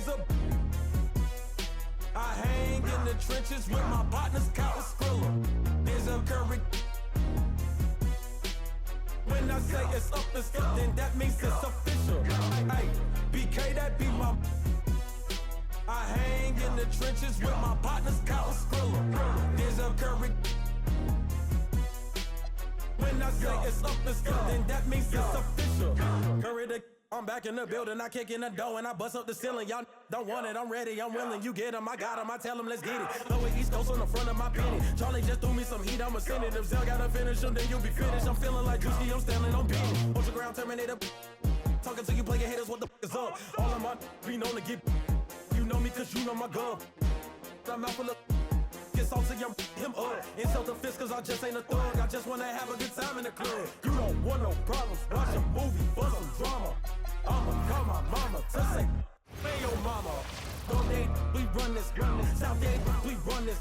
laser. I hang in the trenches with my partners, Cow Skrilla. There's a curry. When I say it's up, it's up, then that means it's official. Hey, BK, that be my. I hang in the trenches with my partners, Cow Skrilla. There's a curry. When I say it's up, it's up, then that means it's official. Curry the. I'm back in the building, I kick in the door and I bust up the ceiling. Y'all don't want it, I'm ready, I'm willing. You get 'em, I got 'em, I tell 'em, let's get it. Throw it East Coast on the front of my penny. Charlie just threw me some heat, I'ma send it. If Zell gotta finish him, then you'll be finished. I'm feeling like Juicy, I'm standing on beat. On the ground, Terminator. Talking to you player haters, what the f is up? All of my be known to get. You know me cause you know my gun. I'm out for the. Get salty, I'm him up. Insult the fist cause I just ain't a thug. I just wanna have a good time in the club. You don't want no problems, watch a movie for some drama. I'ma call my mama to say, hey yo mama. North Day, we run this. South Day, we run this.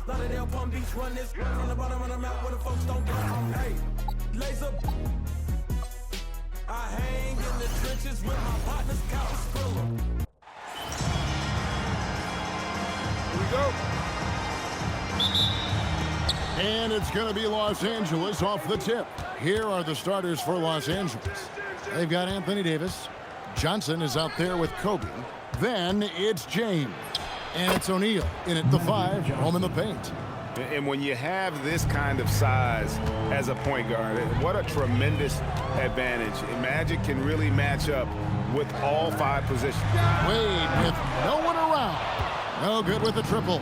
Lauderdale, Palm Beach, run this. In the bottom of the map where the folks don't get on. Hey, laser. I hang in the trenches with my partners, Cow Skrilla. Here we go. And it's going to be Los Angeles off the tip. Here are the starters for Los Angeles. They've got Anthony Davis. Johnson is out there with Kobe. Then it's James. And it's O'Neal in at the 5, home in the paint. And when you have this kind of size as a point guard, what a tremendous advantage. Magic can really match up with all 5 positions. Wade with no one around. No good with the triple.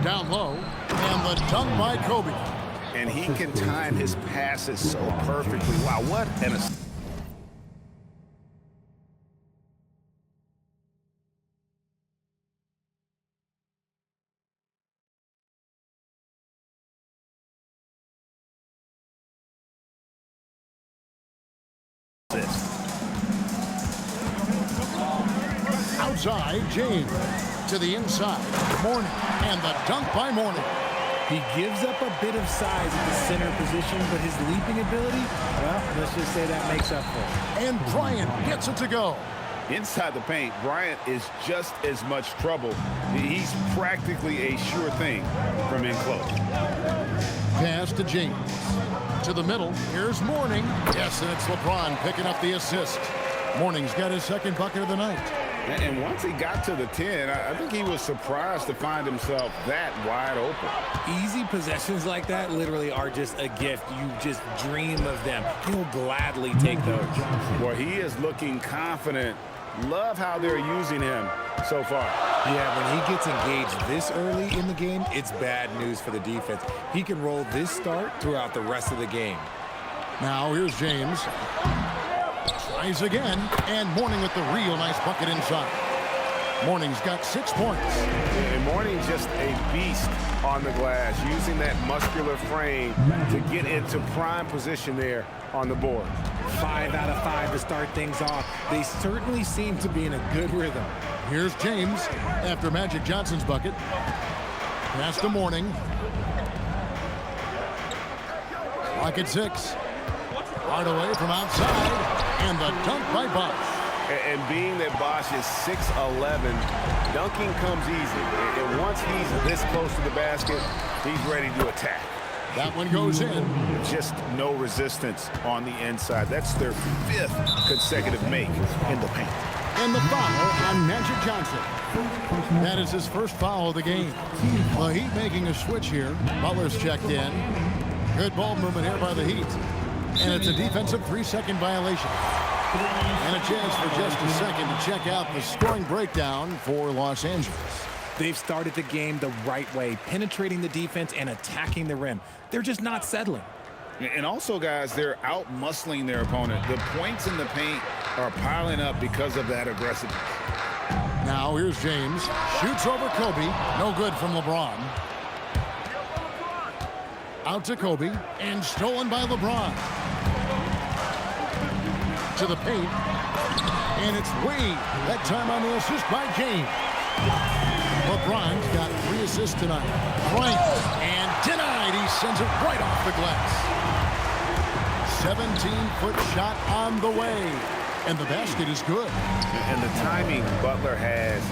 Down low, and the dunk by Kobe. And he can time his passes so perfectly. Wow, what an assist. Outside, James. To the inside, Mourning. And the dunk by Mourning. He gives up a bit of size at the center position, but his leaping ability, well, let's just say that makes up for it. And Bryant gets it to go. Inside the paint, Bryant is just as much trouble. He's practically a sure thing from in close. Pass to James. To the middle, here's Mourning. Yes, and it's LeBron picking up the assist. Mourning's got his second bucket of the night. And once he got to the 10, I think he was surprised to find himself that wide open. Easy possessions like that literally are just a gift. You just dream of them. He'll gladly take those. Well, he is looking confident. Love how they're using him so far. Yeah, when he gets engaged this early in the game, it's bad news for the defense. He can roll this start throughout the rest of the game. Now here's James. Tries again, and Mourning with the real nice bucket inside. Mourning's got 6 points. And Mourning just a beast on the glass, using that muscular frame to get into prime position there on the board. 5 out of 5 to start things off. They certainly seem to be in a good rhythm. Here's James after Magic Johnson's bucket. Pass to Mourning. Clock at 6. Hardaway from outside. And the dunk by Bosch. And being that Bosch is 6'11", dunking comes easy. And once he's this close to the basket, he's ready to attack. That one goes in. Just no resistance on the inside. That's their 5th consecutive make in the paint. And the foul on Magic Johnson. That is his first foul of the game. The Heat making a switch here. Butler's checked in. Good ball movement here by the Heat. And it's a defensive 3-second violation. And a chance for just a second to check out the scoring breakdown for Los Angeles. They've started the game the right way, penetrating the defense and attacking the rim. They're just not settling. And also, guys, they're out-muscling their opponent. The points in the paint are piling up because of that aggressiveness. Now here's James. Shoots over Kobe. No good from LeBron. Out to Kobe, and stolen by LeBron. To the paint, and it's Wade. That time on the assist by James. LeBron's got 3 assists tonight. Bryant, and denied. He sends it right off the glass. 17-foot shot on the way. and the basket is good. And the timing Butler has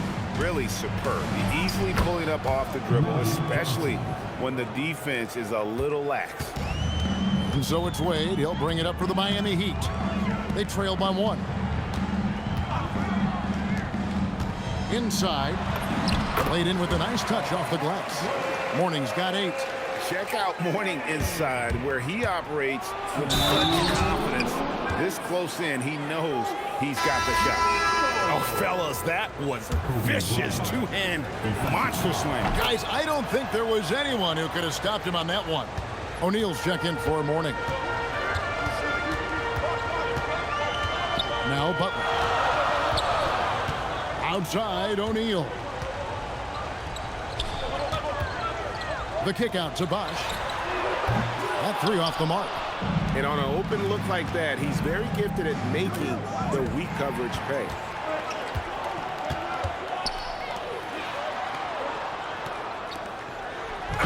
really superb. Easily pulling up off the dribble, especially when the defense is a little lax. And so it's Wade. He'll bring it up for the Miami Heat. They trail by 1. Inside. Played in with a nice touch off the glass. Mourning's got 8. Check out Mourning inside, where he operates with such confidence. This close in, he knows he's got the shot. Oh, fellas, that was vicious two-hand monster slam. Guys, I don't think there was anyone who could have stopped him on that one. O'Neal's check in for Mourning. Now Butler. Outside, O'Neal. The kick out to Bosh. That 3 off the mark. And on an open look like that, he's very gifted at making the weak coverage pay.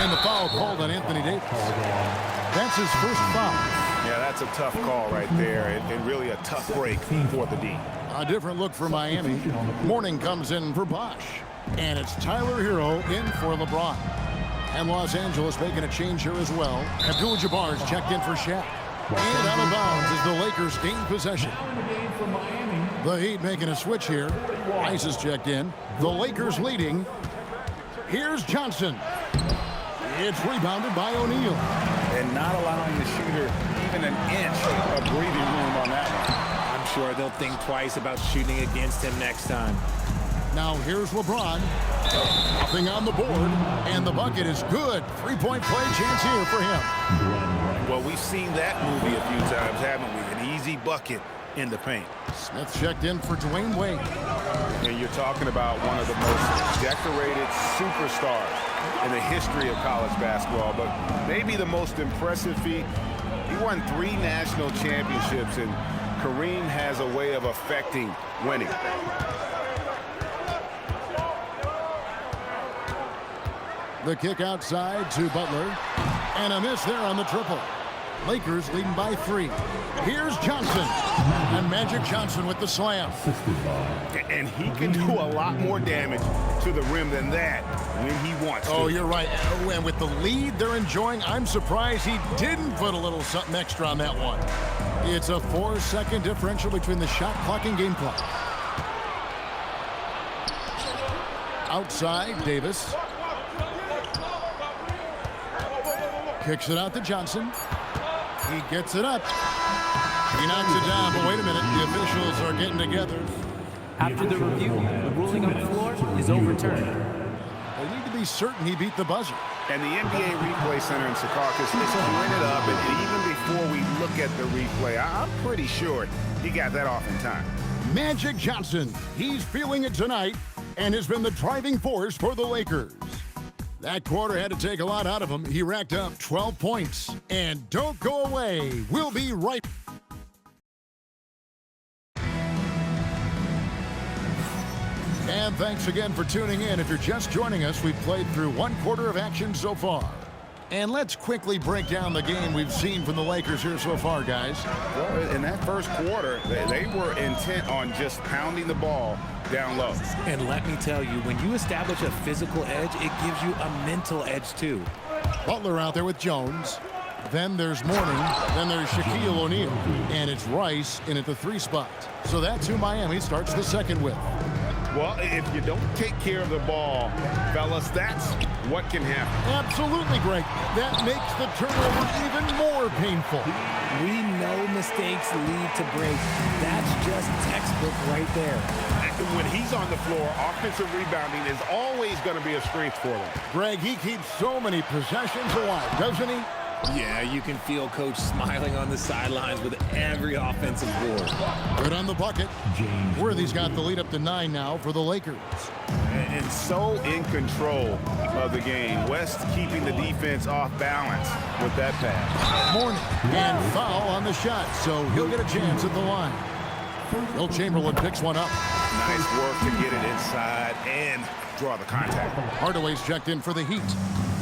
And the foul called on Anthony Davis. That's his first foul. Yeah, that's a tough call right there, and really a tough break for the D. A different look for Miami. Mourning comes in for Bosh. And it's Tyler Hero in for LeBron. And Los Angeles making a change here as well. Abdul Jabbar's checked in for Shaq. And out of bounds as the Lakers gain possession. The Heat making a switch here. Ice is checked in. The Lakers leading. Here's Johnson. It's rebounded by O'Neal. And not allowing the shooter even an inch of breathing room on that one. I'm sure they'll think twice about shooting against him next time. Now here's LeBron. Nothing on the board. And the bucket is good. 3-point play chance here for him. Well, we've seen that movie a few times, haven't we? An easy bucket in the paint. Smith checked in for Dwyane Wade. And you're talking about one of the most decorated superstars in the history of college basketball, but maybe the most impressive feat. He won 3 national championships, and Kareem has a way of affecting winning. The kick outside to Butler. And a miss there on the triple. Lakers leading by 3. Here's Johnson. And Magic Johnson with the slam. And he can do a lot more damage to the rim than that when he wants to. Oh, you're right. And with the lead they're enjoying, I'm surprised he didn't put a little something extra on that one. It's a 4-second differential between the shot clock and game clock. Outside, Davis. Kicks it out to Johnson. He gets it up. He knocks it down, but wait a minute. The officials are getting together. After the review, the ruling on the floor is overturned. They need to be certain he beat the buzzer. And the NBA Replay Center in Secaucus is clearing it up, and even before we look at the replay, I'm pretty sure he got that off in time. Magic Johnson, he's feeling it tonight and has been the driving force for the Lakers. That quarter had to take a lot out of him. He racked up 12 points. And don't go away. We'll be right back. And thanks again for tuning in. If you're just joining us, we've played through 1 quarter of action so far. And let's quickly break down the game we've seen from the Lakers here so far, guys. Well, in that first quarter, they were intent on just pounding the ball down low. And let me tell you, when you establish a physical edge, it gives you a mental edge too. Butler out there with Jones. Then there's Mourning. Then there's Shaquille O'Neal. And it's Rice in at the 3 spot. So that's who Miami starts the second with. Well, if you don't take care of the ball, fellas, that's what can happen. Absolutely, Greg. That makes the turnover even more painful. We know mistakes lead to breaks. That's just textbook right there. When he's on the floor, offensive rebounding is always going to be a strength for them. Greg, he keeps so many possessions alive, doesn't he? Yeah, you can feel Coach smiling on the sidelines with every offensive board. Good on the bucket. Worthy's got the lead up to 9 now for the Lakers. And so in control of the game. West keeping the defense off balance with that pass. Mourning and foul on the shot, so he'll get a chance at the line. Wilt Chamberlain picks one up. Nice work to get it inside and draw the contact. Hardaway's checked in for the Heat.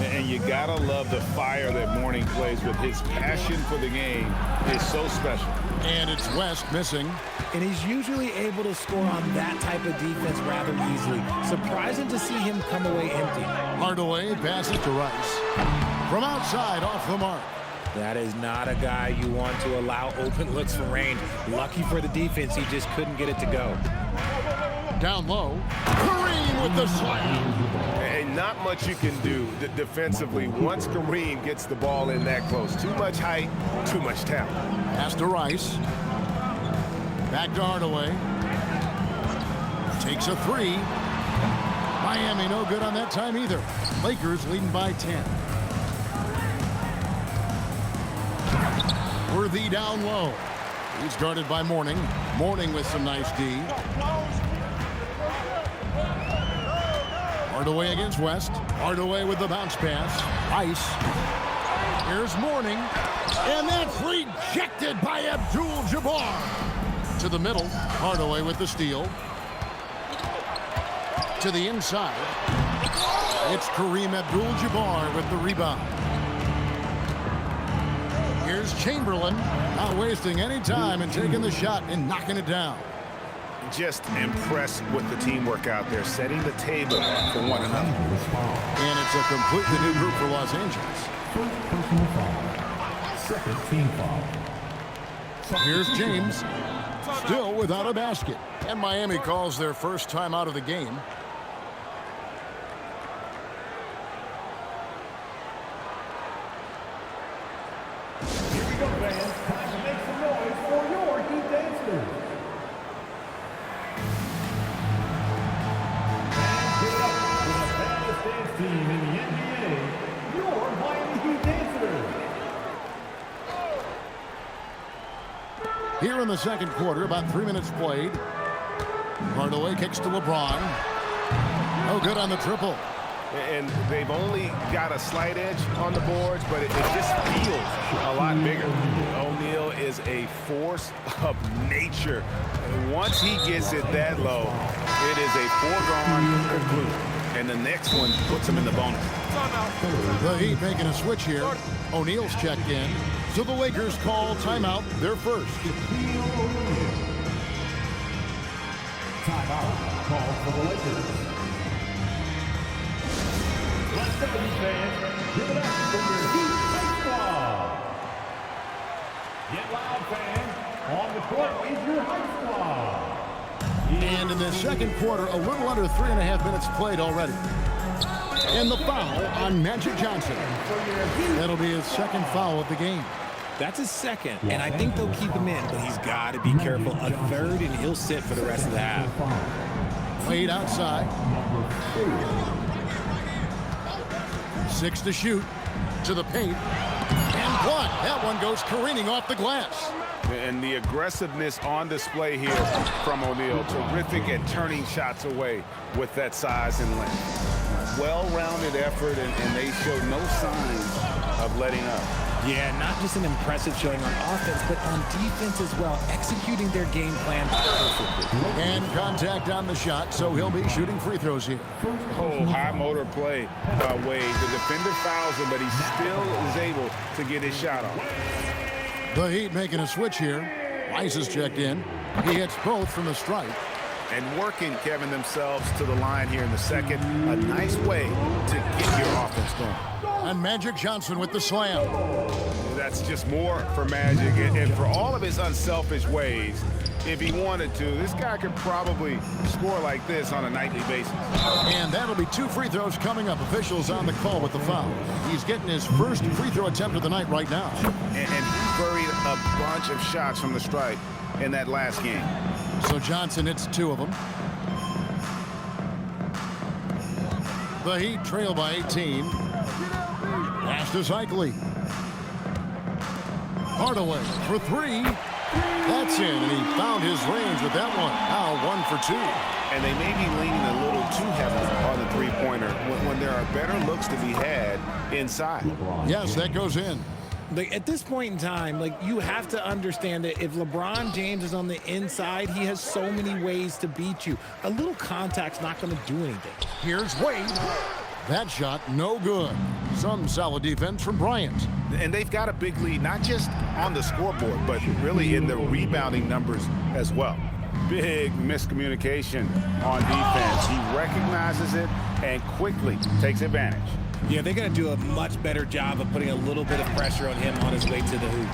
And you gotta love the fire that Mourning plays with. His passion for the game is so special. And it's West missing. And he's usually able to score on that type of defense rather easily. Surprising to see him come away empty. Hardaway passes to Rice. From outside, off the mark. That is not a guy you want to allow open looks from range. Lucky for the defense, he just couldn't get it to go. Down low, Kareem with the slam. And not much you can do defensively once Kareem gets the ball in that close. Too much height, too much talent. Pass to Rice. Back to Hardaway. Takes a three. Miami no good on that time either. Lakers leading by 10. Worthy down low. He's guarded by Mourning. Mourning with some nice D. Hardaway against West. Hardaway with the bounce pass. Ice. Here's Mourning. And that's rejected by Abdul Jabbar. To the middle. Hardaway with the steal. To the inside. It's Kareem Abdul-Jabbar with the rebound. Here's Chamberlain, not wasting any time and taking the shot and knocking it down. Just impressed with the teamwork out there, setting the table for one another. And it's a completely new group for Los Angeles. First personal foul. Second team foul. Here's James, still without a basket. And Miami calls their first time out of the game. Here we go, fans. Time to make some noise for your Heat dancers. And give it up for the baddest dance team in the NBA, your Miami Heat dancers. Here in the second quarter, about 3 minutes played. Hardaway kicks to LeBron. No good on the triple. And they've only got a slight edge on the boards, but it just feels a lot bigger. O'Neal is a force of nature. And once he gets it that low, it is a foregone conclusion. And the next one puts him in the bonus. The Heat making a switch here. O'Neal's checked in. So the Lakers call timeout, their first. Timeout called for the Lakers. Let's go, Heat fans. Give it up for your Heat Face Squad. Get loud, fans. On the court is your Hype Squad. And in the second quarter, a little under 3.5 minutes played already. And the foul on Magic Johnson. That'll be his second foul of the game. That's his second, and I think they'll keep him in, but he's got to be careful. A third, and he'll sit for the rest of the half. Played outside. 6 to shoot. To the paint. And blood. That one goes careening off the glass. And the aggressiveness on display here from O'Neal. Terrific at turning shots away with that size and length. Well-rounded effort, and they show no signs of letting up. Yeah, not just an impressive showing on offense, but on defense as well, executing their game plan perfectly. And contact on the shot, so he'll be shooting free throws here. Oh, high motor play by Wade. The defender fouls him, but he still is able to get his shot off. The Heat making a switch here. Rice is checked in. He hits both from the stripe. And working, Kevin, themselves to the line here in the second. A nice way to get your offense going. And Magic Johnson with the slam. That's just more for Magic. And for all of his unselfish ways, if he wanted to, this guy could probably score like this on a nightly basis. And that'll be 2 free throws coming up. Officials on the call with the foul. He's getting his first free throw attempt of the night right now. And he buried a bunch of shots from the stripe in that last game. So Johnson hits 2 of them. The Heat trail by 18. Pass to Shaquille. Hardaway for 3. That's in, and he found his range with that one. Now 1 for 2. And they may be leaning a little too heavily on the three-pointer when there are better looks to be had inside. Yes, that goes in. Like, at this point in time, like, you have to understand that if LeBron James is on the inside, he has so many ways to beat you. A little contact's not going to do anything. Here's Wade. That shot, no good. Some solid defense from Bryant. And they've got a big lead, not just on the scoreboard, but really in the rebounding numbers as well. Big miscommunication on defense. He recognizes it and quickly takes advantage. Yeah, they're going to do a much better job of putting a little bit of pressure on him on his way to the hoop.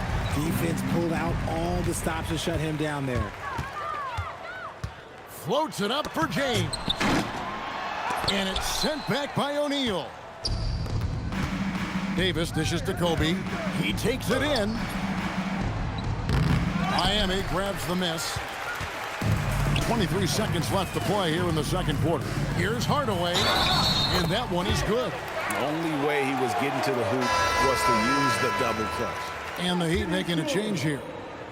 Defense pulled out all the stops to shut him down there. Floats it up for James. And it's sent back by O'Neal. Davis dishes to Kobe. He takes it in. Miami grabs the miss. 23 seconds left to play here in the second quarter. Here's Hardaway. And that one is good. The only way he was getting to the hoop was to use the double clutch. And the Heat making a change here.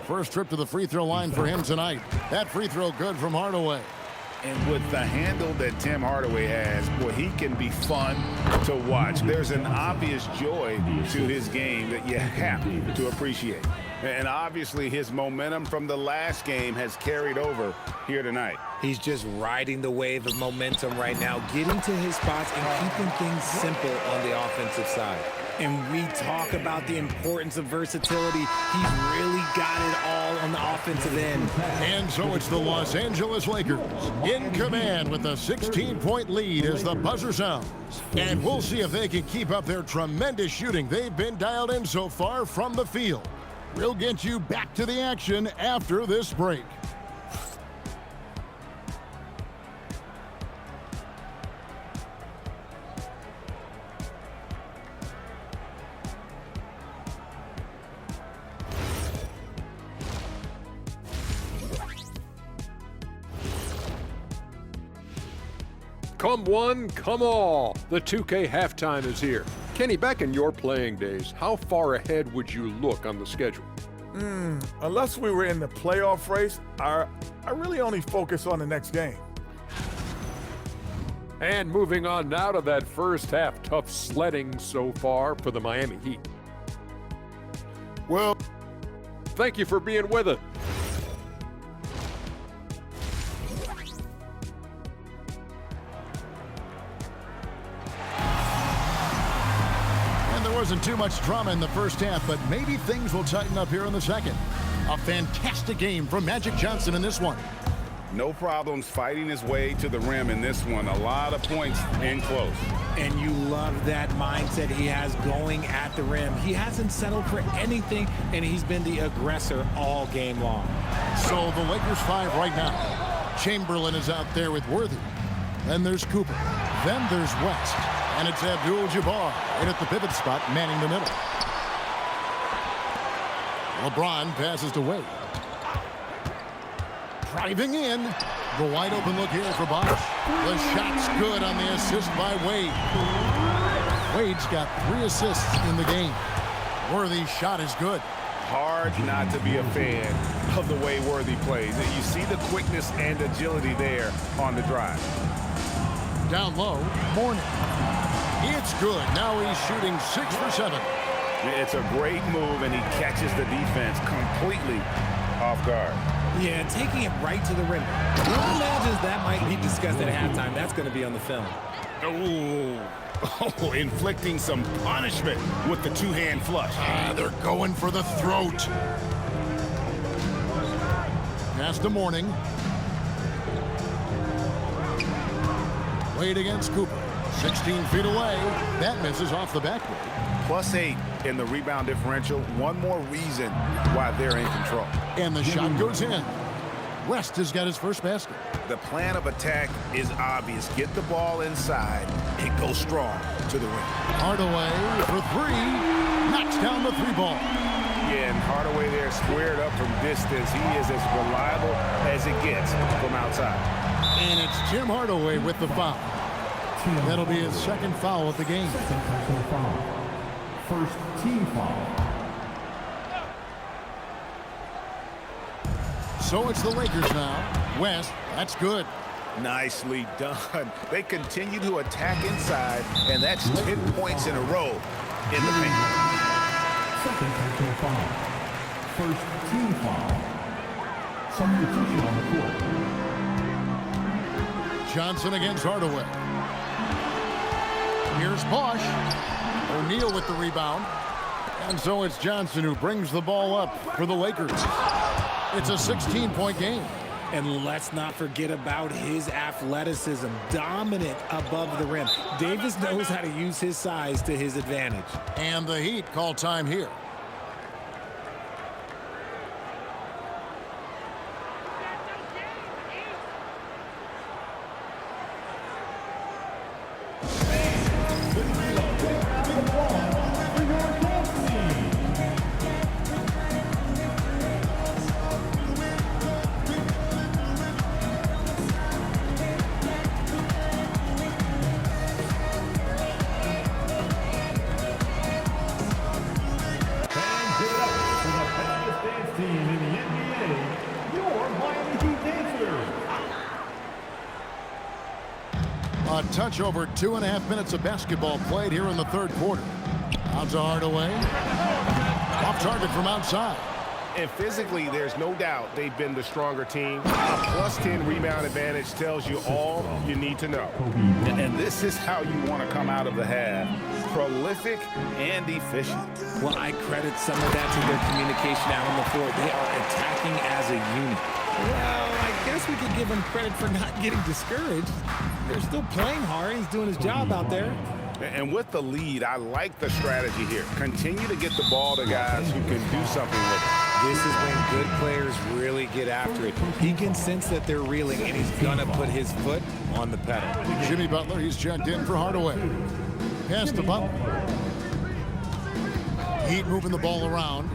First trip to the free throw line for him tonight. That free throw good from Hardaway. And with the handle that Tim Hardaway has, boy, he can be fun to watch. There's an obvious joy to his game that you have to appreciate. And obviously his momentum from the last game has carried over here tonight. He's just riding the wave of momentum right now, getting to his spots and keeping things simple on the offensive side. And we talk about the importance of versatility. He's really got it all on the offensive end. And so it's the Los Angeles Lakers in command with a 16-point lead as the buzzer sounds. And we'll see if they can keep up their tremendous shooting they've been dialed in so far from the field. We'll get you back to the action after this break. Come one, come all. The 2K halftime is here. Kenny, back in your playing days, how far ahead would you look on the schedule? Unless we were in the playoff race, I really only focus on the next game. And moving on now to that first half, tough sledding so far for the Miami Heat. Well, thank you for being with us. Wasn't too much drama in the first half, but maybe things will tighten up here in the second. A fantastic game from Magic Johnson in this one. No problems fighting his way to the rim in this one. A lot of points in close. And you love that mindset he has going at the rim. He hasn't settled for anything, and he's been the aggressor all game long. So the Lakers 5 right now. Chamberlain is out there with Worthy. Then there's Cooper. Then there's West. And it's Abdul Jabbar in at the pivot spot, manning the middle. LeBron passes to Wade. Driving in. The wide open look here for Bosch. The shot's good on the assist by Wade. Wade's got 3 assists in the game. Worthy's shot is good. Hard not to be a fan of the way Worthy plays. And you see the quickness and agility there on the drive. Down low, Mourning. It's good. Now he's shooting 6 for 7. It's a great move, and he catches the defense completely off guard. Yeah, taking it right to the rim. Who imagines that might be discussed at halftime? That's going to be on the film. Oh, inflicting some punishment with the two-hand flush. They're going for the throat. Pass to Mourning. Wade against Cooper. 16 feet away. That misses off the backboard. +8 in the rebound differential. One more reason why they're in control. And the shot goes in. West has got his first basket. The plan of attack is obvious. Get the ball inside and go strong to the rim. Hardaway for 3. Knocks down the 3-ball. Yeah, and Hardaway there squared up from distance. He is as reliable as it gets from outside. And it's Tim Hardaway with the foul. That'll be his second foul of the game. First team foul. So it's the Lakers now. West, that's good. Nicely done. They continue to attack inside, and that's 10 points in a row in the paint. Second personal foul. First team foul. Substitution on the court. Johnson against Hardaway. Here's Bosch. O'Neal with the rebound. And so it's Johnson who brings the ball up for the Lakers. It's a 16-point game. And let's not forget about his athleticism, dominant above the rim. Davis knows how to use his size to his advantage. And the Heat call time here. A touch over 2.5 minutes of basketball played here in the third quarter. Out to Hardaway. Off target from outside. And physically, there's no doubt they've been the stronger team. A plus 10 rebound advantage tells you all you need to know. And this is how you want to come out of the half. Prolific and efficient. Well, I credit some of that to their communication out on the floor. They are attacking as a unit. Well, I guess we could give him credit for not getting discouraged. They're still playing hard. He's doing his job out there. And with the lead, I like the strategy here. Continue to get the ball to guys who can do something with it. This is when good players really get after it. He can sense that they're reeling, and he's going to put his foot on the pedal. Jimmy Butler, he's checked in for Hardaway. Pass to Butler. Heat moving the ball around.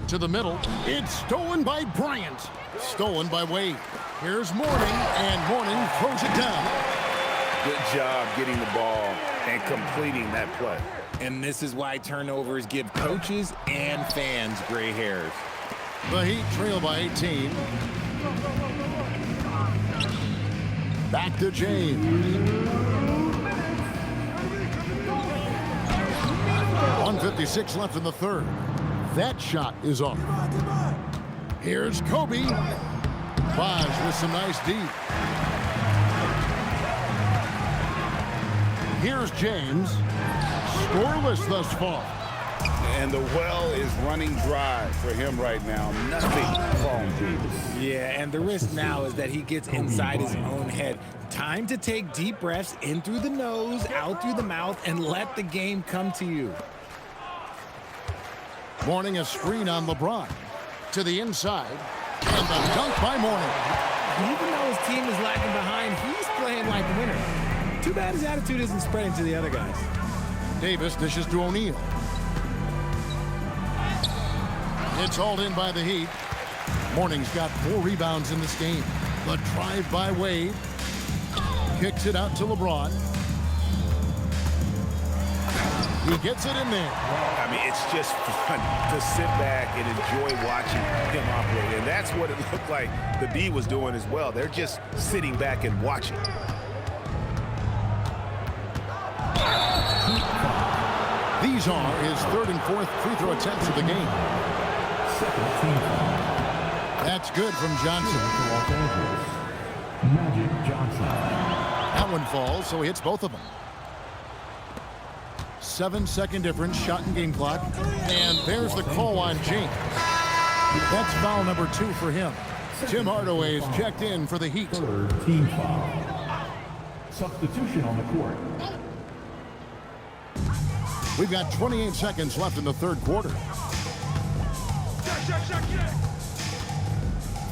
To the middle. It's stolen by Bryant. Stolen by Wade. Here's Mourning, and Mourning throws it down. Good job getting the ball and completing that play. And this is why turnovers give coaches and fans gray hairs. The Heat trail by 18. Back to James. 1:56 left in the third. That shot is off. Here's Kobe. Bosch with some nice D. Here's James. Scoreless thus far. And the well is running dry for him right now. Nothing falling through. Yeah, and the risk now is that he gets inside his own head. Time to take deep breaths in through the nose, out through the mouth, and let the game come to you. Mourning a screen on LeBron. To the inside. And the dunk by Mourning. Even though his team is lagging behind, he's playing like a winner. Too bad his attitude isn't spreading to the other guys. Davis dishes to O'Neal. It's hauled in by the Heat. Mourning's got 4 rebounds in this game. The drive by Wade. Kicks it out to LeBron. He gets it in there. I mean, it's just fun to sit back and enjoy watching him operate. And that's what it looked like the D was doing as well. They're just sitting back and watching. These are his 3rd and 4th free throw attempts of the game. That's good from Johnson. Magic Johnson. That one falls, so he hits both of them. 7-second difference, shot and game clock. And there's the call on James. That's foul number 2 for him. Tim Hardaway is checked in for the Heat. Third team foul. Substitution on the court. We've got 28 seconds left in the third quarter.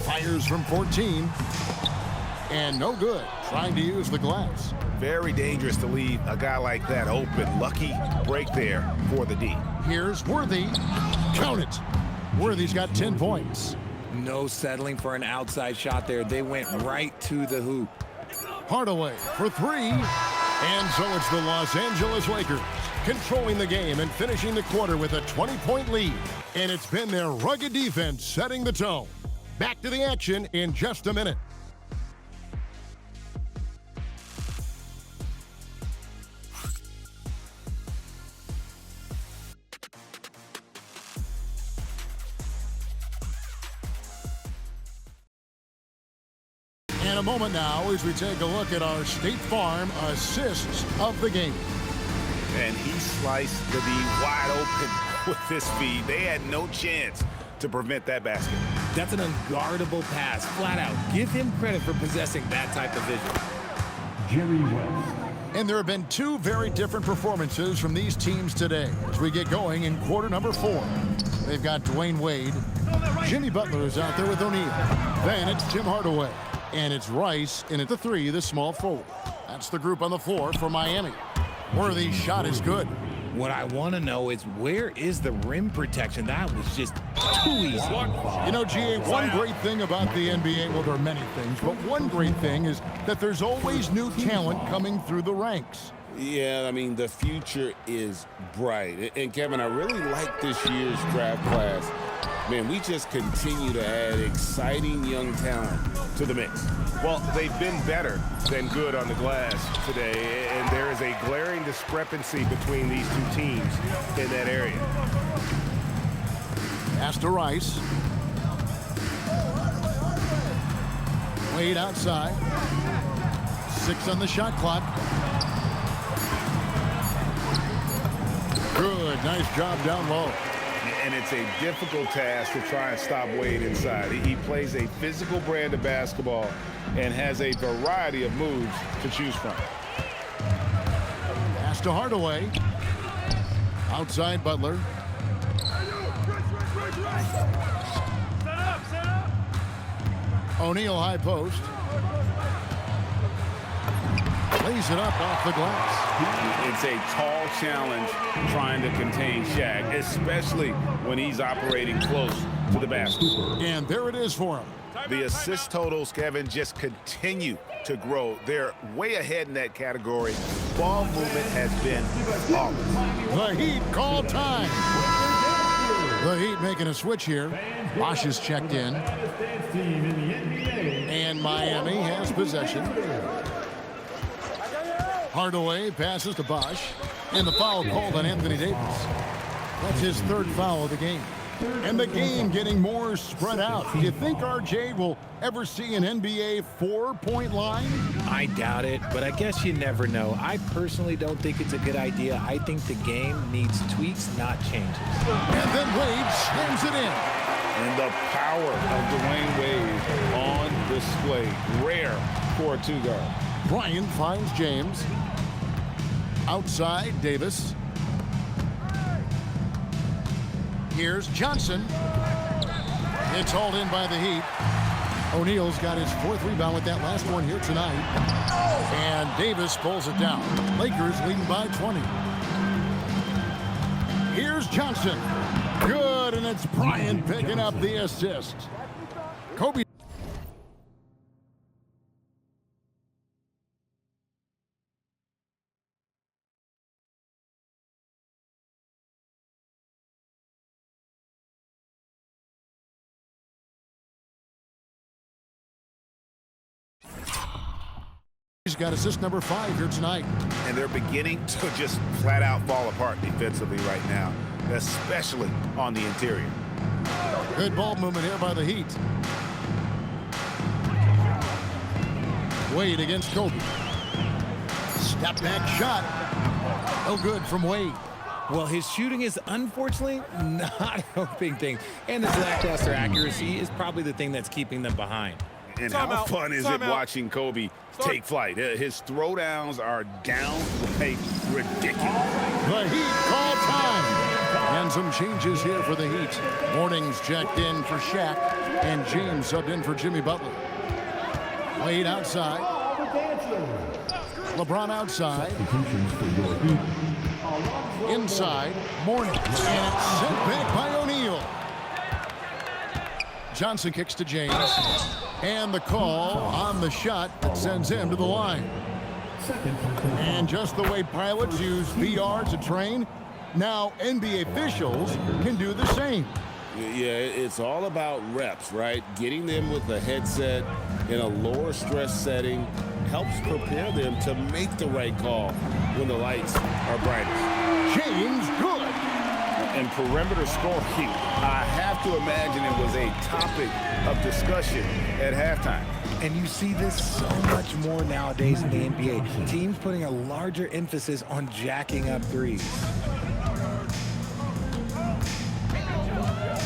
Fires from 14. And no good. Trying to use the glass. Very dangerous to leave a guy like that open. Lucky break there for the D. Here's Worthy. Count it. Worthy's got 10 points. No settling for an outside shot there. They went right to the hoop. Hardaway for 3. And so it's the Los Angeles Lakers controlling the game and finishing the quarter with a 20-point lead. And it's been their rugged defense setting the tone. Back to the action in just a minute. And a moment now as we take a look at our State Farm assists of the game. And he sliced the D wide open with his feed. They had no chance to prevent that basket. That's an unguardable pass, flat out. Give him credit for possessing that type of vision. Jerry West. And there have been two very different performances from these teams today as we get going in quarter number 4. They've got Dwyane Wade. Jimmy Butler is out there with O'Neal. Then it's Tim Hardaway. And it's Rice in at the 3, the small forward. That's the group on the floor for Miami. Worthy's shot is good. What I want to know is where is the rim protection? That was just too easy. You know, GA, one great thing about the NBA, well, there are many things, but one great thing is that there's always new talent coming through the ranks. Yeah, I mean, the future is bright. And Kevin, I really like this year's draft class. Man, we just continue to add exciting young talent to the mix. Well, they've been better than good on the glass today, and there is a glaring discrepancy between these two teams in that area. Pass to Rice. Wade outside. 6 on the shot clock. Good, nice job down low. And it's a difficult task to try and stop Wade inside. He plays a physical brand of basketball and has a variety of moves to choose from. Pass to Hardaway. Outside Butler. O'Neal high post. Lays it up off the glass. It's a tall challenge trying to contain Shaq, especially when he's operating close to the basket. And there it is for him. The assist totals, Kevin, just continue to grow. They're way ahead in that category. Ball movement has been flawless. The Heat call time. The Heat making a switch here. Bosh is checked in. And Miami has possession. Hardaway passes to Bosh. And the foul called on Anthony Davis. That's his 3rd foul of the game. And the game getting more spread out. Do you think RJ will ever see an NBA 4-point line? I doubt it, but I guess you never know. I personally don't think it's a good idea. I think the game needs tweaks, not changes. And then Wade slams it in. And the power of Dwyane Wade on display. Rare for a 2-guard. Bryant finds James. Outside, Davis. Here's Johnson. It's hauled in by the Heat. O'Neal's got his 4th rebound with that last one here tonight. And Davis pulls it down. Lakers leading by 20. Here's Johnson. Good, and it's Bryant picking up the assist. Kobe. He's got assist number 5 here tonight. And they're beginning to just flat out fall apart defensively right now, especially on the interior. Good ball movement here by the Heat. Wade against Kobe. Step back shot. No good from Wade. Well, his shooting is unfortunately not helping things. And his lackluster accuracy is probably the thing that's keeping them behind. And how fun is it watching Kobe take flight? His throwdowns are downright ridiculous. The Heat call time. And some changes here for the Heat. Mourning's checked in for Shaq. And James subbed in for Jimmy Butler. Wade outside. LeBron outside. Inside. Mourning. And it's sent back by O'Neal. Johnson kicks to James. And the call on the shot that sends him to the line. And just the way pilots use VR to train, now NBA officials can do the same. Yeah, it's all about reps, right? Getting them with a headset in a lower stress setting helps prepare them to make the right call when the lights are brightest. James, good. And perimeter scoring, I have to imagine it was a topic of discussion at halftime. And you see this so much more nowadays in the NBA. Teams putting a larger emphasis on jacking up threes.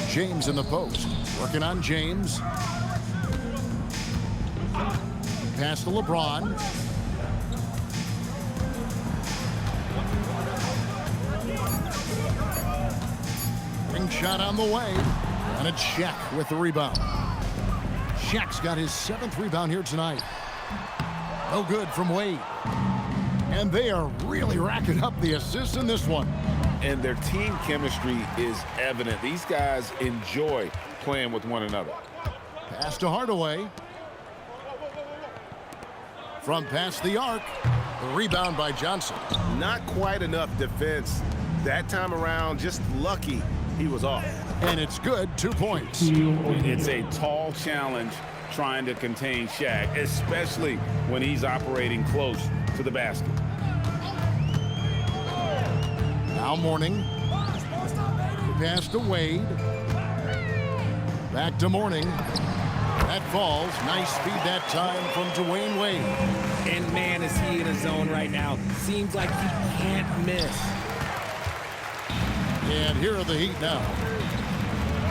James in the post. Working on James. Pass to LeBron. Ring shot on the way. And it's Shaq with the rebound. Shaq's got his 7th rebound here tonight. No good from Wade. And they are really racking up the assists in this one. And their team chemistry is evident. These guys enjoy playing with one another. Pass to Hardaway. From past the arc. The rebound by Johnson. Not quite enough defense that time around. Just lucky he was off. And it's good. 2 points. It's a tall challenge trying to contain Shaq, especially when he's operating close to the basket. Now Mourning. Pass to Wade. Back to Mourning. That falls. Nice speed that time from Dwyane Wade. And man, is he in a zone right now. Seems like he can't miss. And here are the Heat now.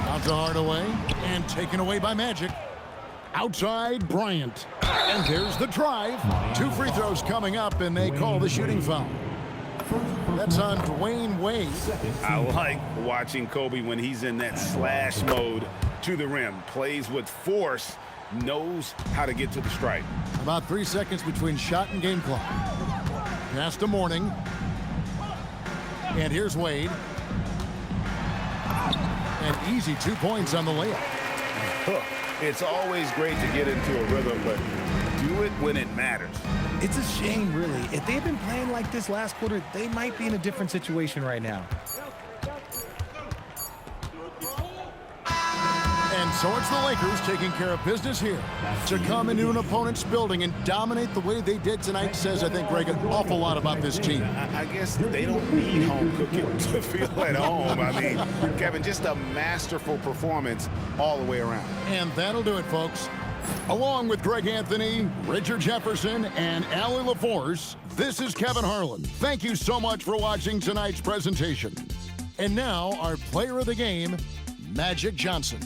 Out to Hardaway. And taken away by Magic. Outside Bryant. And there's the drive. 2 free throws coming up, and they call the shooting foul. That's on Dwyane Wade. I like watching Kobe when he's in that slash mode to the rim. Plays with force, knows how to get to the stripe. About 3 seconds between shot and game clock. Pass to Mourning. And here's Wade. And easy 2 points on the layup. It's always great to get into a rhythm, but do it when it matters. It's a shame, really. If they had been playing like this last quarter, they might be in a different situation right now. And so it's the Lakers taking care of business here. To come into an opponent's building and dominate the way they did tonight says, I think, Greg, an awful lot about this team. I guess they don't need home cooking to feel at home. I mean, Kevin, just a masterful performance all the way around. And that'll do it, folks. Along with Greg Anthony, Richard Jefferson, and Allie LaForce, this is Kevin Harlan. Thank you so much for watching tonight's presentation. And now, our player of the game, Magic Johnson.